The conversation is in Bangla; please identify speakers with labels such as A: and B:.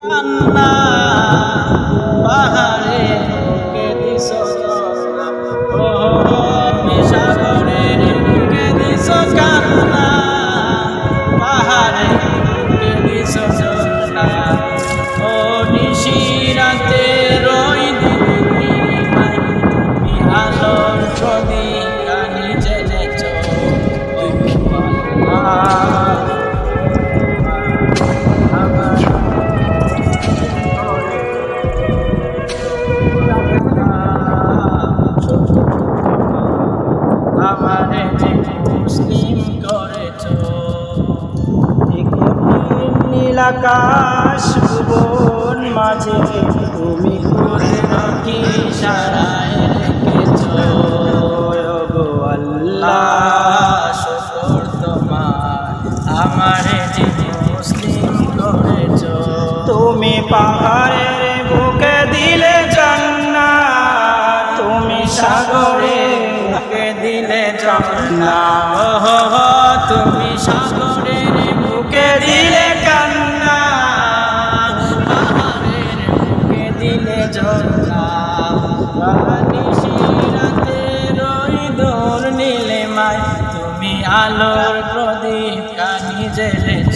A: কান্না পাহাড়ে বুকে দিছ জোড়া, ও সাগরে বুকে দিছ কান্না পাহাড়ে বুকে দিছ জোড়া, ও নিশিরাতে রই তুমি আলোর প্রদীপ কানি জেলেছ আমারে যে মুসলিম করেছ, নীল আকাশ ভুবন মাঝে তুমি করে রাখি সারায় রেখেছ, গো আল্লাহ শুকর তোমার আমারে যে মুসলিম করেছ। তুমি পাহাড়ের বুকে দিলে জান্নাত, তুমি সাগরে বুকে দিলে জান্নাত, তুমি সাগরের বুকে দিলে কান্না পাহাড়ের বুকে দিলে জান্নাত, নিশিরাতে রই দোর নীলিমায় তুমি আলোর প্রদীপ কানি জেলেছ,